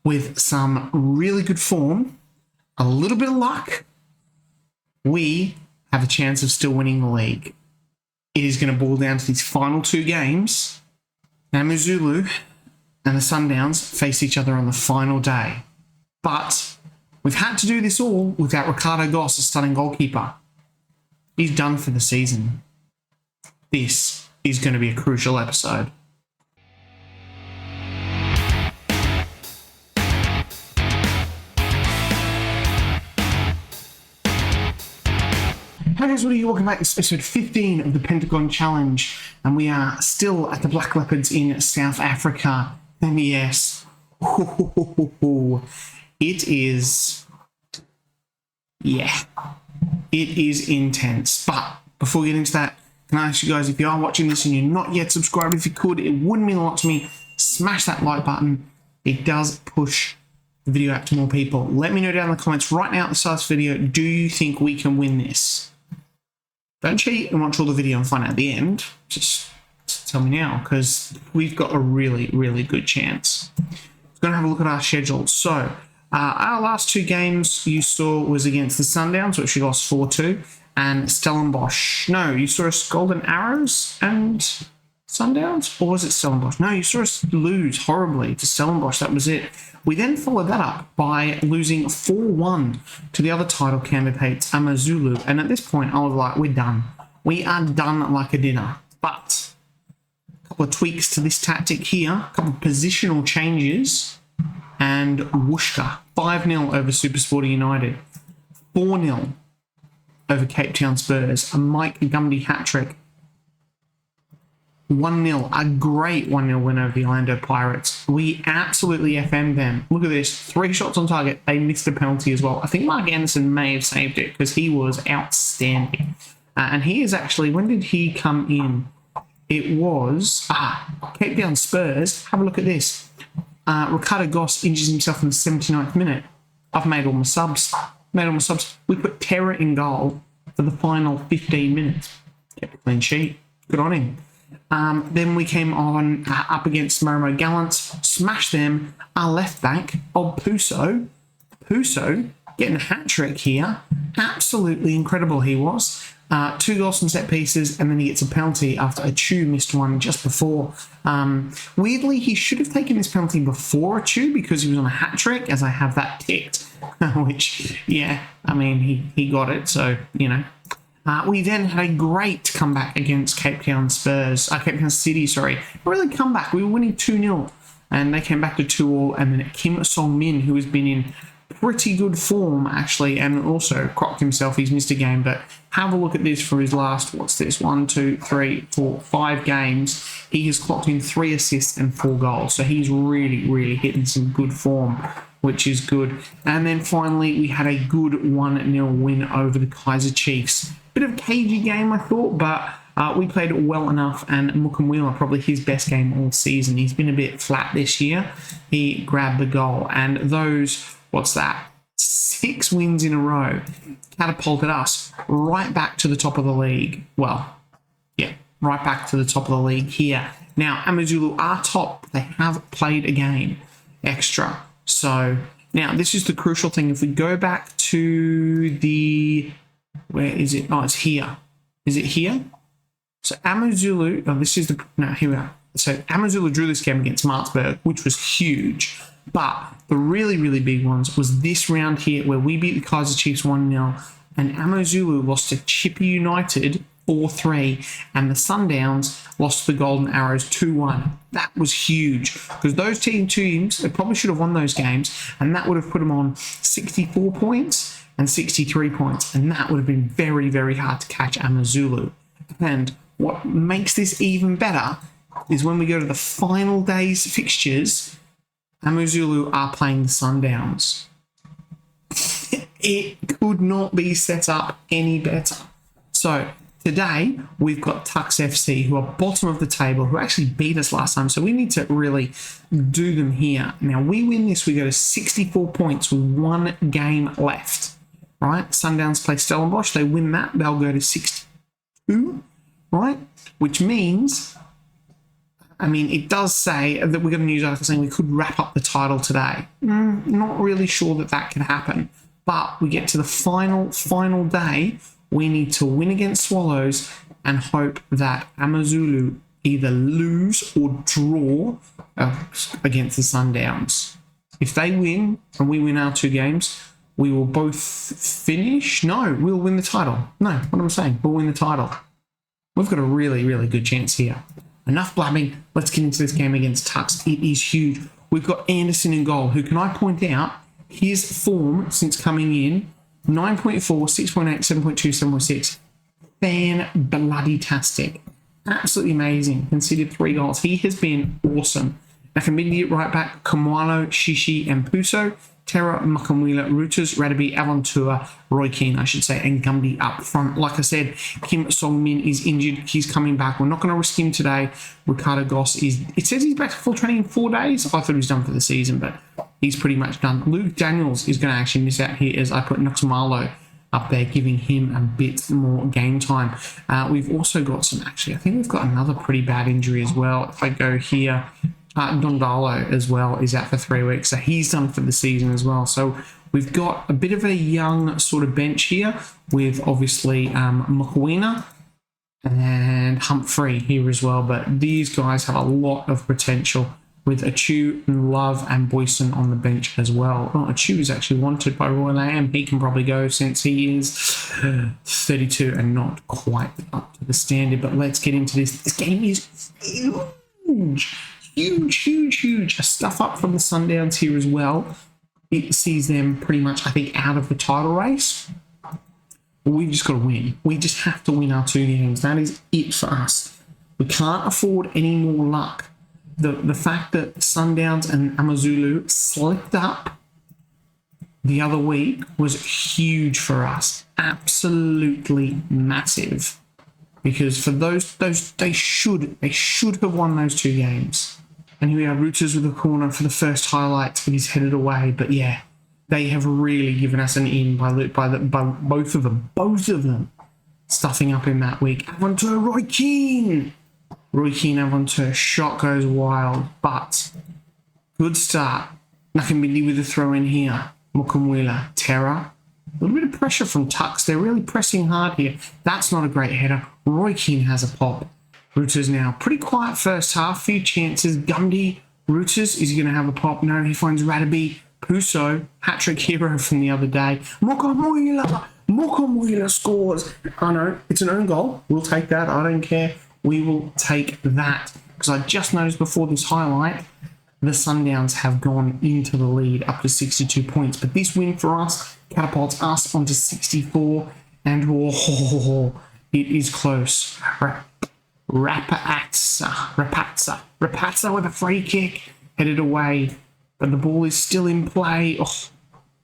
with some really good form, a little bit of luck, we have a chance of still winning the league. It is going to boil down to these final two games. Amazulu and the Sundowns face each other on the final day. But we've had to do this all without Ricardo Goss, a stunning goalkeeper. He's done for the season. This is going to be a crucial episode. Hey guys, what are you? Welcome back to episode 15 of the Pentagon Challenge, and we are still at the Black Leopards in South Africa. And yes, it is intense. But before we get into that, can I ask you guys, if you are watching this and you're not yet subscribed, if you could, it would mean a lot to me. Smash that like button. It does push the video out to more people. Let me know down in the comments right now at the start of this video, do you think we can win this? Don't cheat and watch all the video and find out at the end. Just tell me now, because we've got a really, really good chance. We're going to have a look at our schedule. So, our last two games you saw was against the Sundowns, which we lost 4-2, and Stellenbosch. No, you saw us Golden Arrows and Sundowns? Or was it Stellenbosch? No, you saw us lose horribly to Stellenbosch. That was it. We then followed that up by losing 4-1 to the other title candidates, Amazulu. And at this point, I was like, we're done. We are done like a dinner. But a couple of tweaks to this tactic here, a couple of positional changes, and whooshka. 5-0 over Supersporting United. 4-0 over Cape Town Spurs. A Mike Gumby hat-trick. 1-0, a great 1-0 win over the Orlando Pirates. We absolutely FM'd them. Look at this, 3 shots on target. They missed a penalty as well. I think Mark Anderson may have saved it because he was outstanding. And he is actually, when did he come in? It was, Cape Town Spurs. Have a look at this. Ricardo Goss injures himself in the 79th minute. I've made all my subs. We put Terra in goal for the final 15 minutes. Kept a clean sheet. Good on him. Then we came on up against Marimo Gallants, smashed them. Our left back, old Puso getting a hat-trick here. Absolutely incredible he was. 2 goals from set pieces, and then he gets a penalty after Achu missed one just before. Weirdly, he should have taken this penalty before Achu because he was on a hat-trick, as I have that ticked. Which, yeah, I mean, he got it, so, you know. We then had a great comeback against Cape Town City, sorry. Really comeback. We were winning 2-0, and they came back to 2-2, and then Kim Song-min, who has been in pretty good form, actually, and also crocked himself. He's missed a game, but have a look at this for his last, 5 games. He has clocked in 3 assists and 4 goals, so he's really, really hitting some good form, which is good. And then finally, we had a good 1-0 win over the Kaiser Chiefs. Bit of a cagey game, I thought, but we played it well enough, and Mukamwila, probably his best game all season. He's been a bit flat this year. He grabbed the goal, and those, 6 wins in a row catapulted us right back to the top of the league. Well, yeah, right back to the top of the league here. Now, Amazulu are top. They have played a game extra. So, now, this is the crucial thing. If we go back to the... Where is it? Oh, it's here. Is it here? So Amazulu, here we are. So Amazulu drew this game against Maritzburg, which was huge. But the really, really big ones was this round here where we beat the Kaiser Chiefs 1-0 and Amazulu lost to Chippy United 4-3 and the Sundowns lost to the Golden Arrows 2-1. That was huge because those two teams, they probably should have won those games, and that would have put them on 64 points and 63 points, and that would have been very, very hard to catch Amazulu. And what makes this even better is when we go to the final day's fixtures, Amazulu are playing the Sundowns. It could not be set up any better. So today, we've got Tux FC, who are bottom of the table, who actually beat us last time, so we need to really do them here. Now, we win this, we go to 64 points with 1 game left. Right, Sundowns play Stellenbosch, they win that, they'll go to 62, right? Which means I mean, it does say that we're going to news article saying we could wrap up the title today. Not really sure that that can happen. But we get to the final day. We need to win against Swallows and hope that Amazulu either lose or draw against the Sundowns. If they win and we win our 2 games, we will both finish. No, we'll win the title. No, what am I saying? We'll win the title. We've got a really, really good chance here. Enough blabbing. Let's get into this game against Tux. It is huge. We've got Anderson in goal, who, can I point out, his form since coming in, 9.4, 6.8, 7.2, 7.6. Fan-bloody-tastic. Absolutely amazing. Conceded 3 goals. He has been awesome. Nakamidi right back, Kamwalo, Shishi, and Puso. Terra, Makamwila, Reuters, Radaby, Aventura, Roy Keane, I should say, and Gumby up front. Like I said, Kim Song-min is injured. He's coming back. We're not going to risk him today. Ricardo Goss is... It says he's back to full training in 4 days. I thought he was done for the season, but he's pretty much done. Luke Daniels is going to actually miss out here as I put Noxamalo up there, giving him a bit more game time. We've also got some... Actually, I think we've got another pretty bad injury as well. If I go here... Dondalo as well is out for 3 weeks, so he's done for the season as well. So we've got a bit of a young sort of bench here with obviously Mokwena and Humphrey here as well, but these guys have a lot of potential with Achu and Love and Boyson on the bench as well. Oh, Achu is actually wanted by Royal AM. He can probably go since he is 32 and not quite up to the standard, but let's get into this. This game is huge. Huge. A stuff up from the Sundowns here as well. It sees them pretty much, I think, out of the title race. But we've just got to win. We just have to win our 2 games. That is it for us. We can't afford any more luck. The fact that Sundowns and Amazulu slipped up the other week was huge for us. Absolutely massive. Because for those they should have won those 2 games. And here we are, Reuters with the corner for the first highlight, but he's headed away. But yeah, they have really given us an in by both of them stuffing up in that week. Aventura, Roy Keane, Aventura, shot goes wild, but good start. Nakamidi with a throw in here. Mukamwila, Terra. A little bit of pressure from Tux. They're really pressing hard here. That's not a great header. Roy Keane has a pop. Reuters now. Pretty quiet first half. Few chances. Gundy. Reuters. Is he going to have a pop? No, he finds Radaby. Puso. Hat-trick hero from the other day. Mokamwila scores. Oh no, it's an own goal. We'll take that. I don't care. We will take that. Because I just noticed before this highlight, the Sundowns have gone into the lead up to 62 points. But this win for us catapults us onto 64. And whoa, it is close. Rapazza with a free kick, headed away, but the ball is still in play. Oh,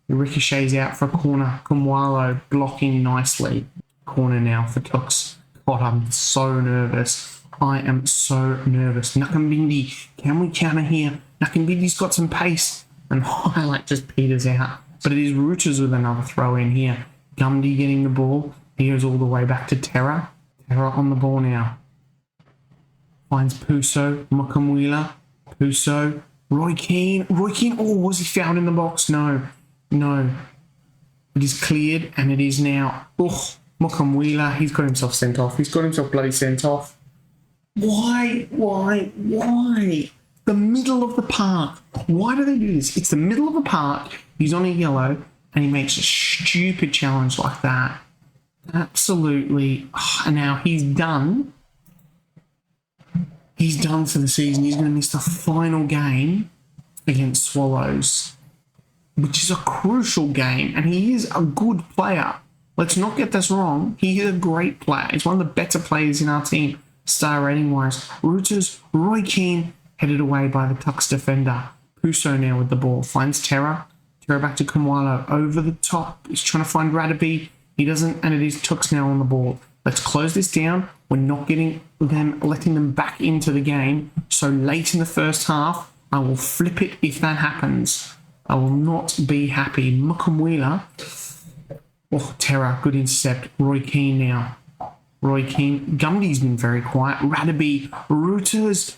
the ricochets out for a corner. Kumwalo blocking nicely. Corner now for Tux. God, I'm so nervous. I am so nervous. Nakambindi, can we counter here? Nakambindi's got some pace, and highlight just peters out. But it is Reuters with another throw in here. Gumdy getting the ball. He goes all the way back to Terra. Terra on the ball now. Finds Puso, Mukamwila, Puso, Roy Keane. Oh, was he fouled in the box? No. It is cleared, and it is now. Oh, Mukamwila, he's got himself sent off. He's got himself bloody sent off. Why? The middle of the park. Why do they do this? It's the middle of the park. He's on a yellow, and he makes a stupid challenge like that. Absolutely. And now he's done. He's done for the season. He's going to miss the final game against Swallows, which is a crucial game. And he is a good player. Let's not get this wrong. He is a great player. He's one of the better players in our team, star rating-wise. Reuters, Roy Keane, headed away by the Tux defender. Puso now with the ball. Finds Terra. Terra back to Kumwalo. Over the top. He's trying to find Radaby. He doesn't, and it is Tux now on the ball. Let's close this down. We're not letting them back into the game. So late in the first half, I will flip it if that happens. I will not be happy. Mukamwila. Oh, Terra, good intercept. Roy Keane now. Roy Keane. Gumby's been very quiet. Radaby. Rooters.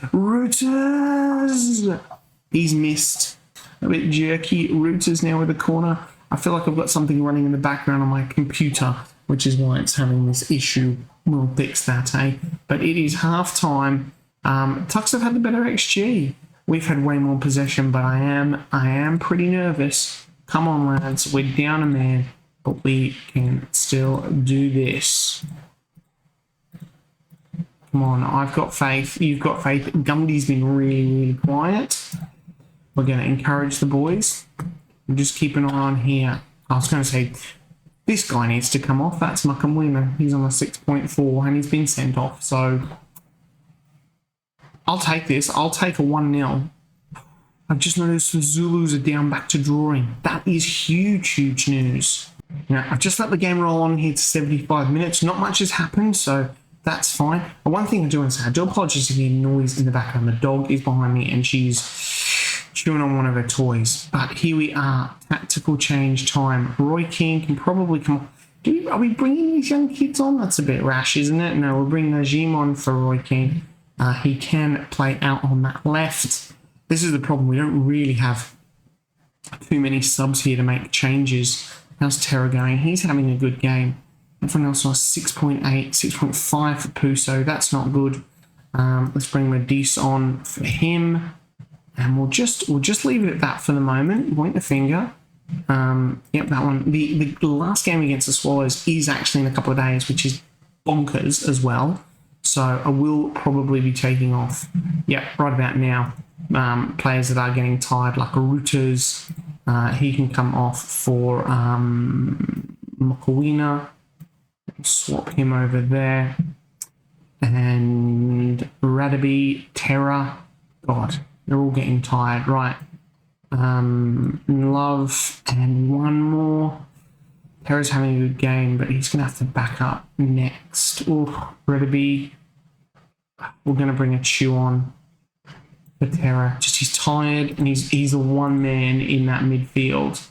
He's missed. A bit jerky. Rooters now with the corner. I feel like I've got something running in the background on my computer, which is why it's having this issue. We'll fix that, eh? But it is half time. Tucks have had the better XG. We've had way more possession, but I am pretty nervous. Come on, lads. We're down a man, but we can still do this. Come on, I've got faith. You've got faith. Gumby's been really quiet. We're going to encourage the boys. And just keep an eye on here. I was going to say, this guy needs to come off. That's Muckamwina. He's on a 6.4 and he's been sent off. So I'll take this. I'll take a 1-0. I've just noticed the Zulus are down back to drawing. That is huge news. Now, I've just let the game roll on here to 75 minutes. Not much has happened, so that's fine. But one thing I do want to say, I do apologise if you hear noise in the background. The dog is behind me and she's chewing on one of her toys. But here we are. Tactical change time. Roy Keane can probably come on. Are we bringing these young kids on? That's a bit rash, isn't it? No, we'll bring Najim on for Roy Keane. He can play out on that left. This is the problem. We don't really have too many subs here to make changes. How's Terra going? He's having a good game. Everyone else was 6.8, 6.5 for Puso. That's not good. Let's bring Medice on for him. And we'll just leave it at that for the moment. Point the finger. Yep, that one. The last game against the Swallows is actually in a couple of days, which is bonkers as well. So I will probably be taking off, right about now, players that are getting tired, like Rooters. He can come off for Mokawina. Swap him over there. And Radaby, Terra. God, they're all getting tired. Right. Love and one more. Terra's having a good game, but he's going to have to back up next. Oh, Radaby. We're going to bring a Chew on for Terra. Just he's tired and he's the one man in that midfield.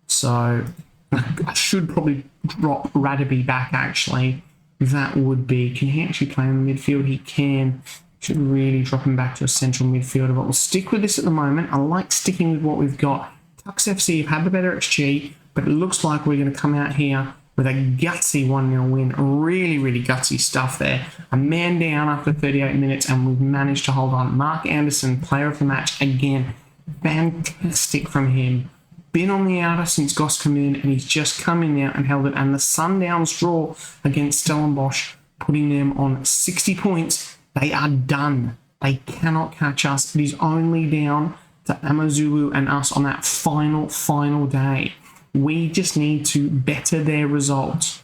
So I should probably drop Radaby back, actually. That would be... Can he actually play in the midfield? He can. Should really drop him back to a central midfielder, but we'll stick with this at the moment. I like sticking with what we've got. Tux FC have had the better XG, but it looks like we're going to come out here with a gutsy 1-0 win. Really gutsy stuff there. A man down after 38 minutes, and we've managed to hold on. Mark Anderson, player of the match again. Fantastic from him. Been on the outer since Goss come in, and he's just come in now and held it. And the Sundowns draw against Stellenbosch, putting them on 60 points. They are done. They cannot catch us. It is only down to Amazulu and us on that final day. We just need to better their results.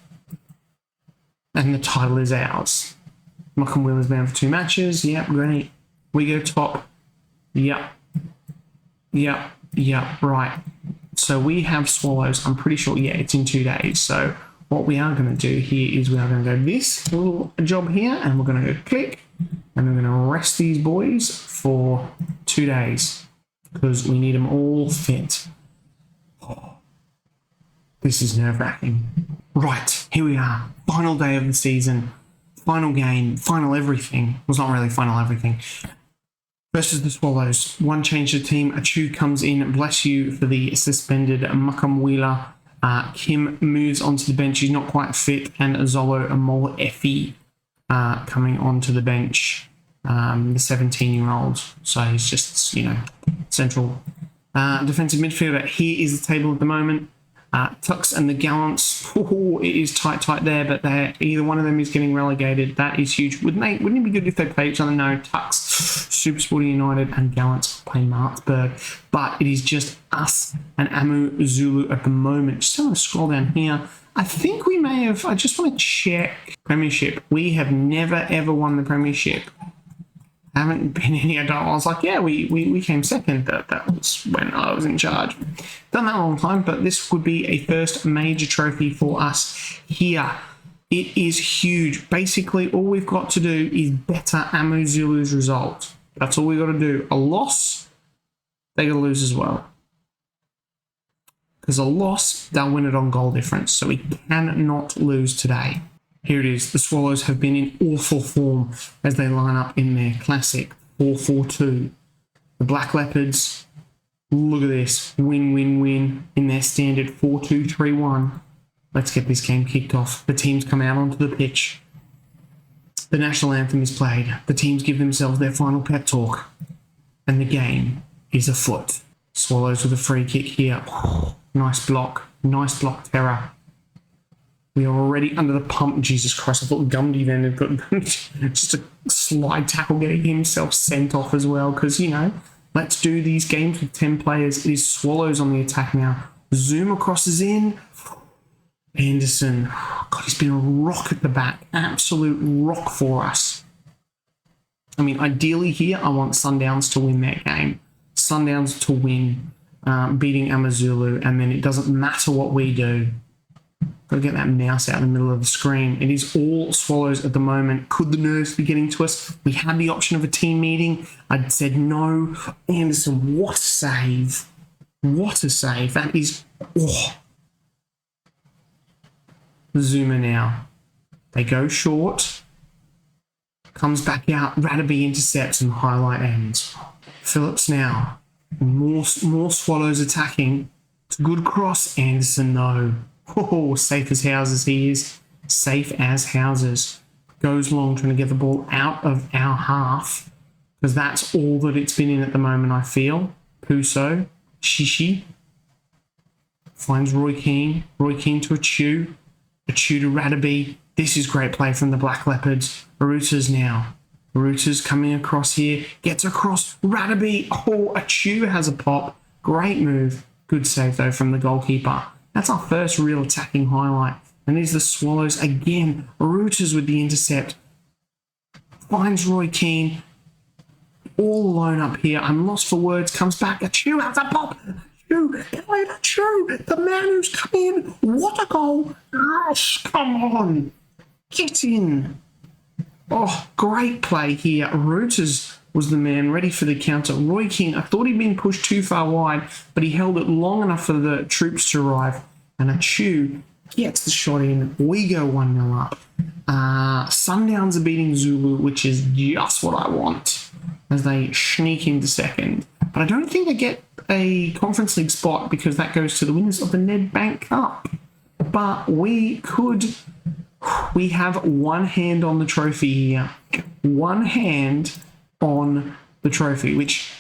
And the title is ours. Morecambe Wheeler's been for 2 matches. Yep, great. We go top. Yep, right. So we have Swallows. I'm pretty sure, it's in 2 days. So what we are going to do here is we are going to go this little job here, and we're going to go click, and we're going to rest these boys for 2 days because we need them all fit. This is nerve-wracking. Right, here we are. Final day of the season. Final game. Final everything. Well, it's not really final everything. Versus the Swallows. One change to the team. Achu comes in. Bless you for the suspended Muckham Wheeler. Kim moves onto the bench. He's not quite fit. And Zolo Amol Effie coming onto the bench. The 17-year-old. So he's just, central defensive midfielder. Here is the table at the moment. Tux and the Gallants, it is tight there, but either one of them is getting relegated. That is huge. Wouldn't it be good if they played each other? No, Tux, Super Sporting United, and Gallants play Martinsburg. But it is just us and Amu Zulu at the moment. Just want to scroll down here. I think we may have, I just want to check Premiership. We have never ever won the Premiership. Haven't been any adult. I was like, we came second. That was when I was in charge. Done that a long time, but this would be a first major trophy for us here. It is huge. Basically, all we've got to do is better Amu Zulu's result. That's all we've got to do. A loss, they got to lose as well. Because a loss, they'll win it on goal difference. So we cannot lose today. Here it is. The Swallows have been in awful form as they line up in their classic 4-4-2. The Black Leopards, look at this. Win, win, win in their standard 4-2-3-1. Let's get this game kicked off. The teams come out onto the pitch. The national anthem is played. The teams give themselves their final pep talk. And the game is afoot. Swallows with a free kick here. Oh, nice block. Nice block, Terra. We are already under the pump. Jesus Christ, I thought Gumby then had got just a slide tackle getting himself sent off as well. Because, you know, let's do these games with 10 players. It is Swallows on the attack now. Zuma crosses in. Anderson. God, he's been a rock at the back. Absolute rock for us. I mean, ideally here, I want Sundowns to win that game. Sundowns to win, beating Amazulu, and then it doesn't matter what we do. Got to get that mouse out in the middle of the screen. It is all Swallows at the moment. Could the nerves be getting to us? We had the option of a team meeting. I said no. Anderson, what a save. What a save. That is... Oh. Zuma now. They go short. Comes back out. Radaby intercepts and highlight ends. Phillips now. More Swallows attacking. It's a good cross. Anderson, no. Oh, safe as houses he is. Safe as houses. Goes long trying to get the ball out of our half. Because that's all that it's been in at the moment, I feel. Puso. Shishi. Finds Roy Keane. Roy Keane to Achu. Achu to Radaby. This is great play from the Black Leopards. Arutas now. Arutas coming across here. Gets across. Radaby. Oh, Achu has a pop. Great move. Good save, though, from the goalkeeper. That's our first real attacking highlight. And these are the Swallows again. Arutas with the intercept. Finds Roy Keane. All alone up here. I'm lost for words. Comes back. Achu has a pop. Achu, the man who's come in. What a goal. Gosh, come on. Get in. Oh, great play here. Arutas was the man ready for the counter. Roy Keane, I thought he'd been pushed too far wide, but he held it long enough for the troops to arrive. And Achu gets the shot in. We go 1-0 up. Sundowns are beating Zulu, which is just what I want, as they sneak into second. But I don't think they get a Conference League spot because that goes to the winners of the Nedbank Cup. But we have one hand on the trophy here. One hand on the trophy, which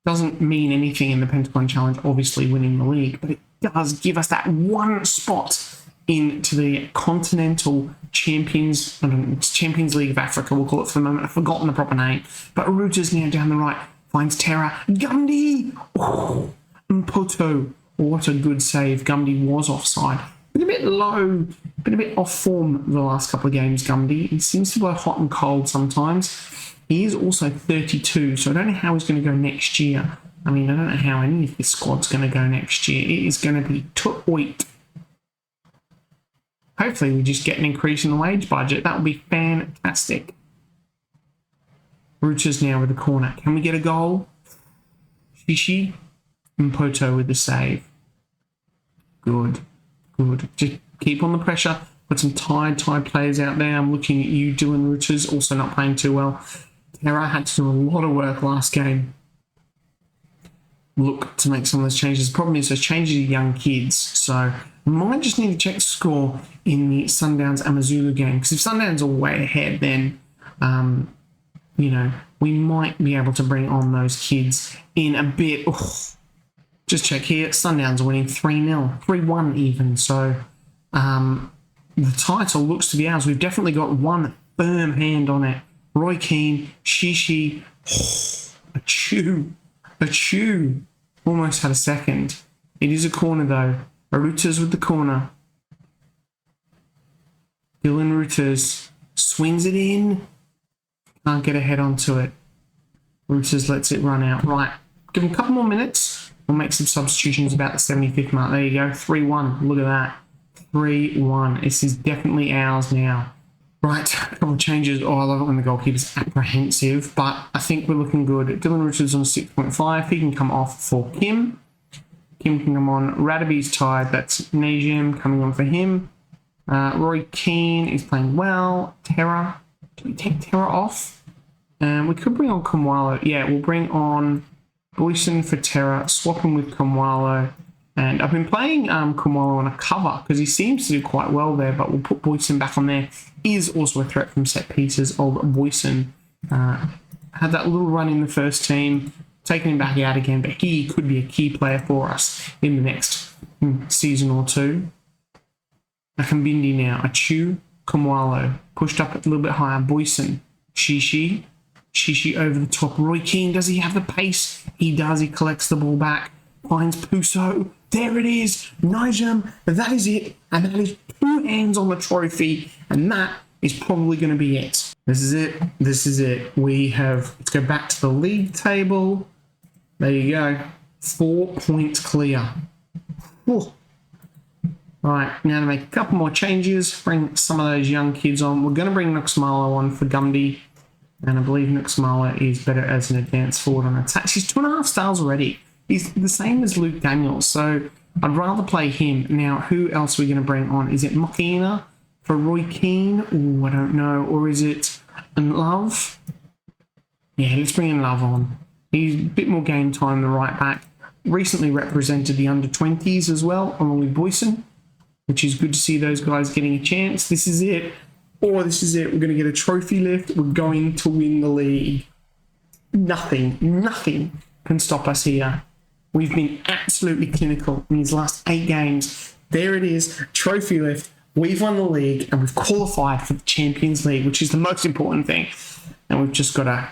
doesn't mean anything in the Pentagon Challenge, obviously winning the league, but it does give us that one spot into the Continental Champions, I don't know, it's Champions League of Africa, we'll call it for the moment. I've forgotten the proper name. But Arutas now down the right, finds Terra. Gumdy! Oh, Mpoto. What a good save. Gumdy was offside. Been a bit low, been a bit off form the last couple of games, Gumdy. He seems to blow hot and cold sometimes. He is also 32, so I don't know how he's going to go next year. I mean, I don't know how any of this squad's going to go next year. It is going to be tight. Hopefully we just get an increase in the wage budget. That would be fantastic. Ruchers now with the corner. Can we get a goal? Fishy. Mpoto with the save. Good. Just keep on the pressure. Got some tired players out there. I'm looking at you, Dylan Ruchers, also not playing too well. Terra had to do a lot of work last game. Look to make some of those changes. The problem is those changes are young kids, so might just need to check the score in the Sundowns Amazulu game, because if Sundowns are way ahead, then you know, we might be able to bring on those kids in a bit. Just check here. Sundowns are winning 3-0, 3-1 even. So the title looks to be ours. We've definitely got one firm hand on it. Roy Keane, Shishi, Achu. Almost had a second. It is a corner though. Arutas with the corner. Dylan Rutas swings it in. Can't get a head onto it. Rutas lets it run out. Right, give him a couple more minutes. We'll make some substitutions about the 75th mark. There you go, 3-1. Look at that. 3-1. This is definitely ours now. Right, a couple of changes. Oh, I love it when the goalkeeper's apprehensive, but I think we're looking good. Dylan Rutas on 6.5. He can come off for Kim. Kim can come on. Radaby's tired. That's Najim coming on for him. Roy Keane is playing well. Terra. Do we take Terra off? We could bring on Kumwalo. Yeah, we'll bring on Boyson for Terra, swap him with Kumwalo. And I've been playing Kumwalo on a cover because he seems to do quite well there, but we'll put Boyson back on there. He is also a threat from set pieces. Old Boyson had that little run in the first team, taking him back out again, but he could be a key player for us in the next season or two. Nakambindi now, Achu, Kumwalo, pushed up a little bit higher, Boyson, Shishi over the top, Roy Keane, does he have the pace? He does, he collects the ball back, finds Puso, there it is, Nigem, that is it, and that is 2 hands on the trophy, and that is probably going to be it. This is it, let's go back to the league table, there you go, 4 points clear. Whew. Right, now to make a couple more changes, bring some of those young kids on. We're going to bring Nuxmalo on for Gumby, and I believe Nuxmalo is better as an advanced forward on attacks. He's 2.5 stars already. He's the same as Luke Daniels, so I'd rather play him. Now, who else are we going to bring on? Is it Mokina for Roy Keane? Ooh, I don't know. Or is it Love? Yeah, let's bring in Love on. He's a bit more game time, the right back. Recently represented the under-20s as well, along with Boyson, which is good to see those guys getting a chance. This is it. This is it. We're going to get a trophy lift. We're going to win the league. Nothing can stop us here. We've been absolutely clinical in these last 8 games. There it is. Trophy lift. We've won the league and we've qualified for the Champions League, which is the most important thing. And we've just got to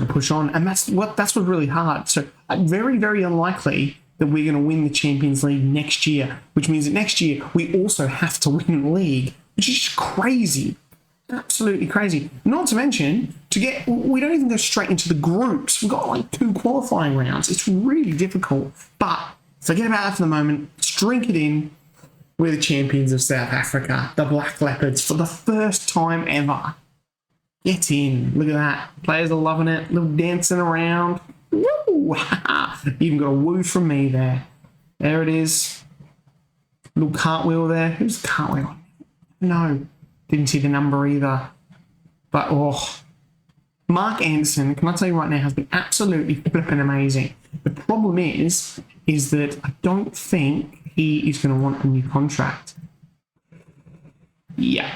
push on. And that's what's really hard. So very, very unlikely that we're going to win the Champions League next year, which means that next year we also have to win the league, which is just crazy. Absolutely crazy. Not to mention, we don't even go straight into the groups. We've got like 2 qualifying rounds. It's really difficult. But forget about that for the moment. Let's drink it in. We're the champions of South Africa, the Black Leopards, for the first time ever. Get in. Look at that. Players are loving it. Little dancing around. Woo! Even got a woo from me there. There it is. Little cartwheel there. Who's the cartwheel? No. Didn't see the number either. But, Mark Anderson, can I tell you right now, has been absolutely flipping amazing. The problem is that I don't think he is going to want a new contract. Yeah,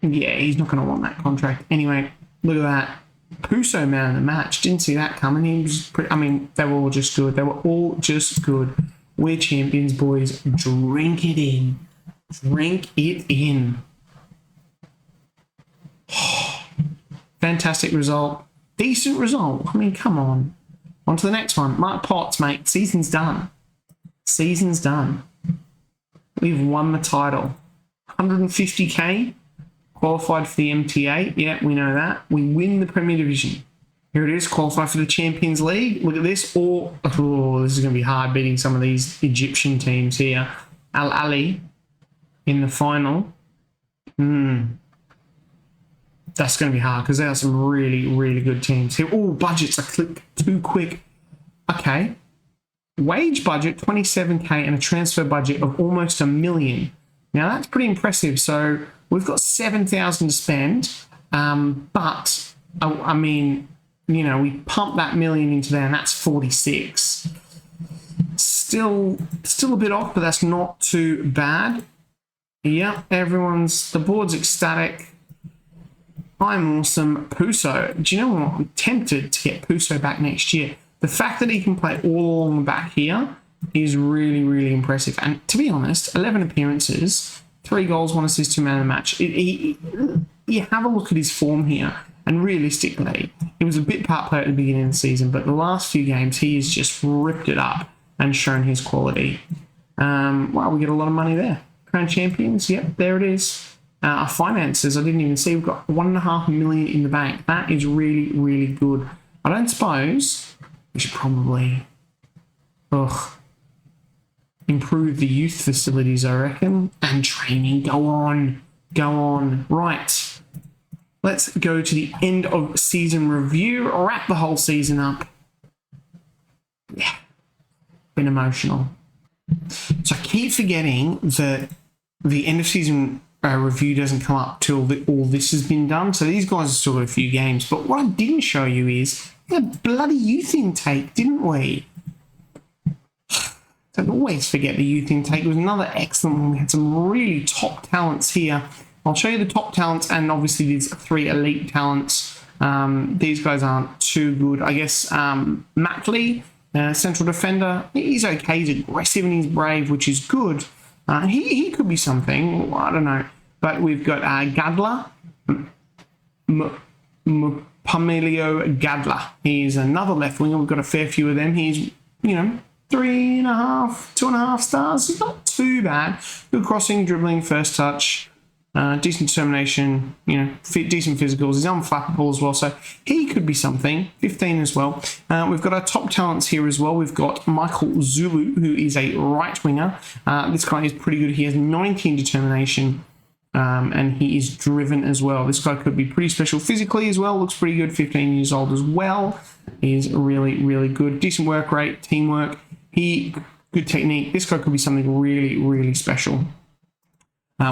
he's not going to want that contract. Anyway, look at that. Puso man of the match. Didn't see that coming. He was they were all just good. We're champions, boys. Drink it in. Drink it in. Fantastic result. Decent result. I mean, come on. On to the next one. Mark Potts, mate. Season's done. We've won the title. 150k. Qualified for the MTA. Yeah, we know that. We win the Premier Division. Here it is. Qualified for the Champions League. Look at this. This is going to be hard beating some of these Egyptian teams here. Al Ali in the final. That's going to be hard because there are some really, really good teams here. Budgets. I clicked too quick. Okay. Wage budget, 27k, and a transfer budget of almost $1 million. Now, that's pretty impressive. So, we've got 7,000 to spend. But, I mean, we pumped that $1 million into there, and that's 46. Still a bit off, but that's not too bad. Yep, the board's ecstatic. I'm awesome. Puso. Do you know what? I'm tempted to get Puso back next year. The fact that he can play all along the back here is really, really impressive. And to be honest, 11 appearances, 3 goals, 1 assist, 2 man of the match. You have a look at his form here, and realistically, he was a bit part player at the beginning of the season, but the last few games, he has just ripped it up and shown his quality. Wow, we get a lot of money there. Crown champions, yep, there it is. Our finances, I didn't even see. We've got $1.5 million in the bank. That is really, really good. I don't suppose we should probably improve the youth facilities, I reckon. And training. Go on. Right. Let's go to the end of season review. Wrap the whole season up. Yeah. Been emotional. So keep forgetting that the end of season review doesn't come up till all this has been done. So these guys have still got a few games. But what I didn't show you is the bloody youth intake, didn't we? Don't always forget the youth intake. It was another excellent one. We had some really top talents here. I'll show you the top talents and obviously these 3 elite talents. These guys aren't too good. I guess Matley, central defender, he's okay. He's aggressive and he's brave, which is good. He could be something. I don't know. But we've got Gadler, Pamelio Gadler. He's another left winger. We've got a fair few of them. He's, 3.5, 2.5 stars. He's not too bad. Good crossing, dribbling, first touch. Decent determination, decent physicals. He's unflappable as well, so he could be something. 15 as well. We've got our top talents here as well. We've got Michael Zulu, who is a right winger. This guy is pretty good. He has 19 determination, and he is driven as well. This guy could be pretty special physically as well. Looks pretty good. 15 years old as well. He's really, really good. Decent work rate, teamwork. Good technique. This guy could be something really, really special.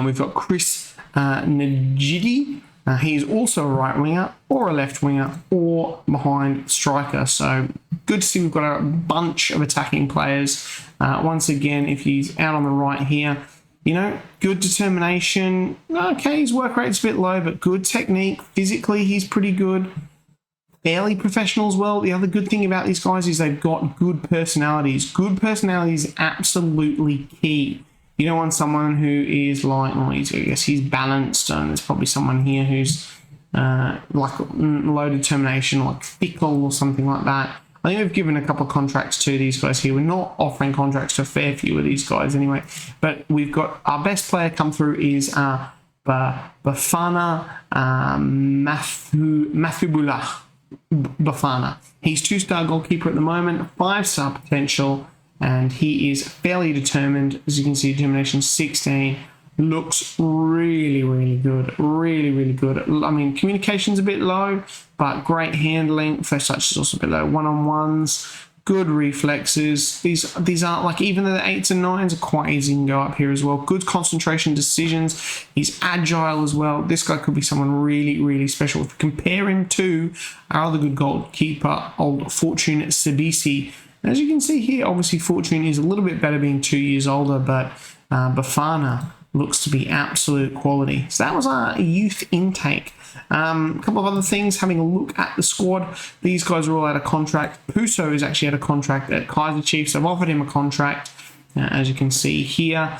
We've got Chris Najidi. He's also a right winger or a left winger or behind striker. So good to see we've got a bunch of attacking players. Once again, if he's out on the right here, good determination. Okay, his work rate's a bit low, but good technique. Physically, he's pretty good. Fairly professional as well. The other good thing about these guys is they've got good personalities. Good personality is absolutely key. You don't want someone who is like, I guess he's balanced, and there's probably someone here who's like low determination, like fickle or something like that. I think we've given a couple of contracts to these guys here. We're not offering contracts to a fair few of these guys anyway. But we've got our best player come through is Bafana Mathubullah. Bafana. He's 2-star goalkeeper at the moment, 5-star potential, and he is fairly determined. As you can see, determination 16. Looks really, really good. Really, really good. I mean, communication's a bit low, but great handling. First touch is also a bit low. One-on-ones, good reflexes. These aren't like, even though the 8s and 9s are quite easy and go up here as well. Good concentration decisions. He's agile as well. This guy could be someone really, really special. If you compare him to our other good goalkeeper, old Fortune Sibisi. As you can see here, obviously Fortune is a little bit better being 2 years older, but Bafana looks to be absolute quality. So that was our youth intake. A couple of other things, having a look at the squad. These guys are all out of contract. Puso is actually out of contract at Kaiser Chiefs. I've offered him a contract, as you can see here.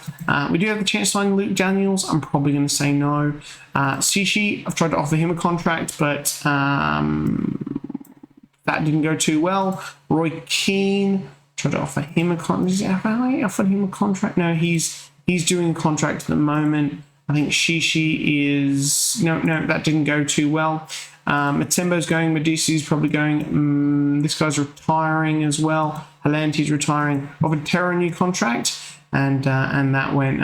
We do have the chance to sign Luke Daniels. I'm probably going to say no. Sishi, I've tried to offer him a contract, but that didn't go too well. Roy Keane, tried to offer him a contract. Have I offered him a contract? No, he's doing a contract at the moment. I think Shishi is... No, that didn't go too well. Matembo's going. Medici's probably going. This guy's retiring as well. Halanti's retiring. Offered Terra a new contract, and that went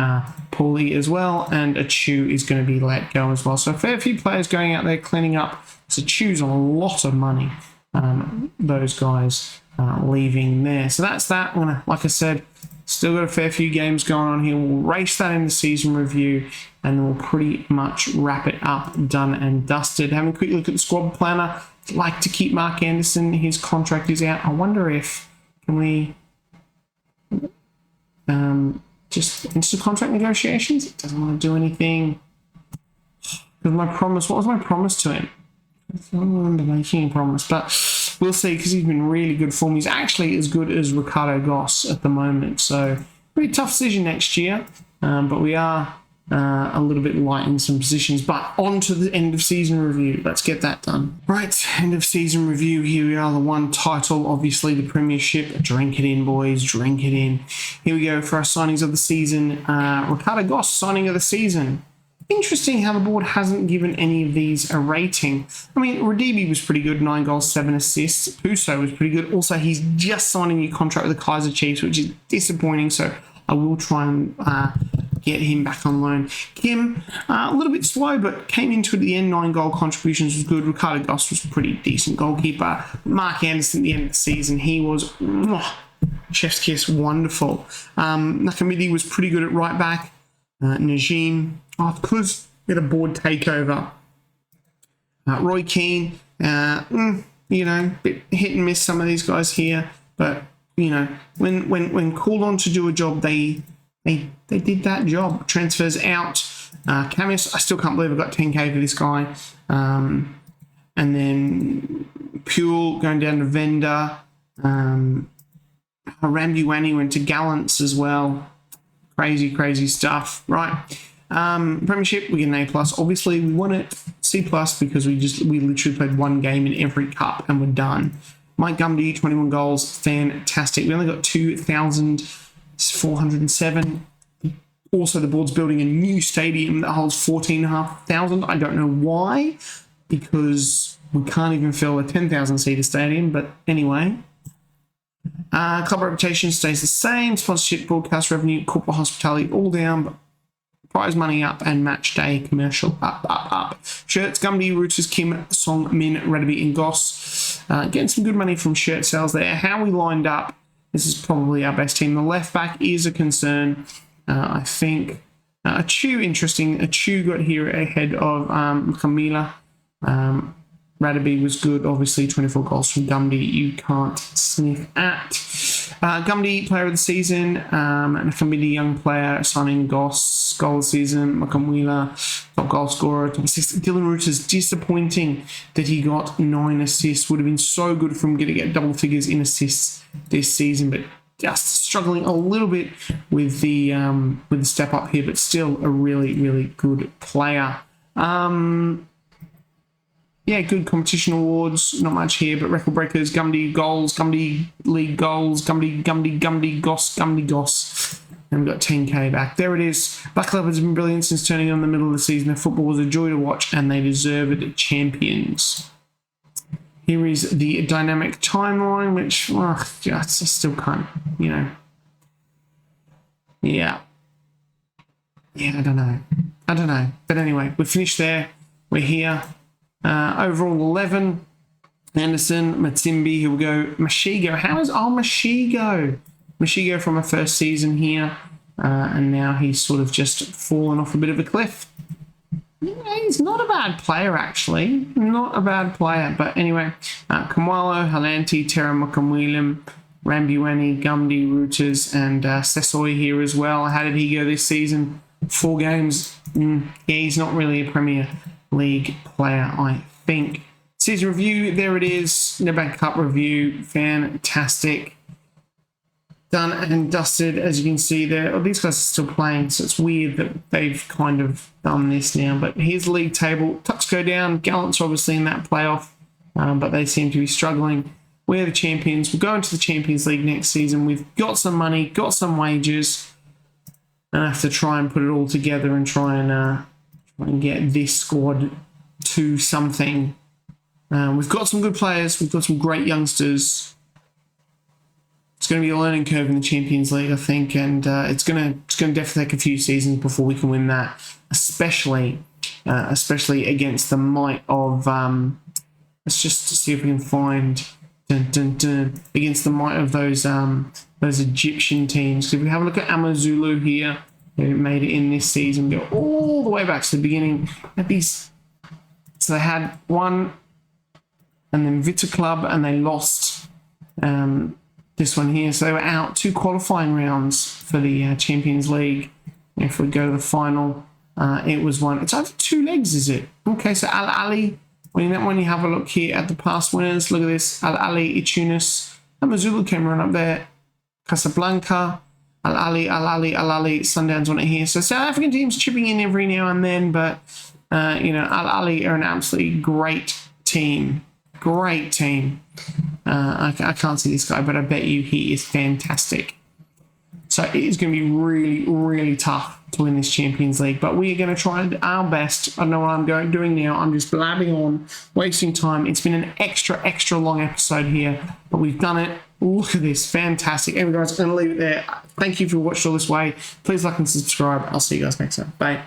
poorly as well. And Achu is going to be let go as well. So a fair few players going out there cleaning up. So Achu's a lot of money. Those guys leaving there. So that's that. I'm gonna, like I said, still got a fair few games going on here. We'll race that in the season review, and we'll pretty much wrap it up, done and dusted. Having a quick look at the squad planner. I'd like to keep Mark Anderson. His contract is out. I wonder if can we just instant contract negotiations. It doesn't want to do anything. Because my promise. What was my promise to him? I don't remember making a promise, but we'll see, because he's been really good form. He's actually as good as Ricardo Goss at the moment, so pretty tough decision next year, but we are a little bit light in some positions. But on to the end of season review. Let's get that done. Right, end of season review. Here we are, the one title, obviously the Premiership. Drink it in, boys, drink it in. Here we go for our signings of the season. Ricardo Goss, signing of the season. Interesting how the board hasn't given any of these a rating. I mean, Radibi was pretty good, 9 goals, 7 assists. Puso was pretty good. Also, he's just signed a new contract with the Kaiser Chiefs, which is disappointing, so I will try and get him back on loan. Kim, a little bit slow, but came into it at the end. 9 goal contributions was good. Ricardo Goss was a pretty decent goalkeeper. Mark Anderson at the end of the season, he was Chef's kiss, wonderful. Nakamidi was pretty good at right back. Najim, because we had a board takeover. Roy Keane, bit hit and miss some of these guys here, but when called on to do a job, they did that job. Transfers out. Camus, I still can't believe I got 10k for this guy. And then Puel going down to Vendor. Rambuani went to Gallants as well. Crazy stuff, right? Premiership, we get an A+. Obviously, we won it C+ because we literally played one game in every cup and we're done. Mike Gumby, 21 goals, fantastic. We only got 2,407. Also, the board's building a new stadium that holds 14,500. I don't know why, because we can't even fill a 10,000-seater stadium, but anyway. Club reputation stays the same. Sponsorship, broadcast revenue, corporate hospitality, all down, but prize money up, and match day commercial up. Shirts, Gumby, Rooters, Kim, Song, Min, Radaby, and Goss. Getting some good money from shirt sales there. How we lined up, this is probably our best team. The left back is a concern. I think Achu, interesting. Achu got here ahead of Camila. Radaby was good, obviously 24 goals from Gumby, you can't sniff at. Gumby, player of the season, and Gumby, young player, signing Goss, goal of the season, Makamwila, top goal scorer, top assist. Dylan Rooters, disappointing that he got 9 assists. Would have been so good for him to get double figures in assists this season, but just struggling a little bit with the step up here, but still a really good player. Yeah, good competition awards. Not much here, but record breakers, Gumby goals, Gumby league goals, Gumby Goss. And we've got 10k back. There it is. Black Leopards have been brilliant since turning on the middle of the season. Their football was a joy to watch, and they deserved champions. Here is the dynamic timeline, which I still can't, Yeah, I don't know. But anyway, we're finished there. We're here. Overall 11, Anderson, Matsimbi, here we go, Mashigo. Mashigo from a first season here, and now he's sort of just fallen off a bit of a cliff. He's not a bad player, actually. Not a bad player, but anyway, Kamwalo, Halanti, Terra Mukamwilim, Rambuani, Gumby, Rooters, and Sessoy here as well. How did he go this season? 4 games. Yeah, he's not really a Premier League player, I think. Season review, there it is. Nedbank Cup review, fantastic. Done and dusted, as you can see there. Oh, these guys are still playing, so it's weird that they've kind of done this now. But here's the league table. Tucks go down. Gallants obviously in that playoff, but they seem to be struggling. We're the champions. We'll go into the Champions League next season. We've got some money, got some wages, and I have to try and put it all together and try and get this squad to something. We've got some good players. We've got some great youngsters. It's going to be a learning curve in the Champions League, I think, and it's going to definitely take a few seasons before we can win that, especially against the might of. Let's just see if we can find against the might of those Egyptian teams. So if we have a look at Amazulu here, who made it in this season, go all the way back to the beginning. At these, so they had one, and then Vita Club, and they lost this one here. So they were out 2 qualifying rounds for the Champions League. If we go to the final, it was one. It's over 2 legs, is it? Okay, so Al Ali. When you have a look here at the past winners, look at this: Al Ali, Itunis, Amazulu came right up there. Casablanca. Al Ali, Sundowns on it here. So South African teams chipping in every now and then, but Al Ali are an absolutely great team. I can't see this guy, but I bet you he is fantastic. So it is going to be really tough to win this Champions League, but we are going to try our best. I don't know what I'm doing now. I'm just blabbing on, wasting time. It's been an extra long episode here, but we've done it. Look at this, fantastic. Anyway, guys, I'm going to leave it there. Thank you for watching all this way. Please like and subscribe. I'll see you guys next time. Bye.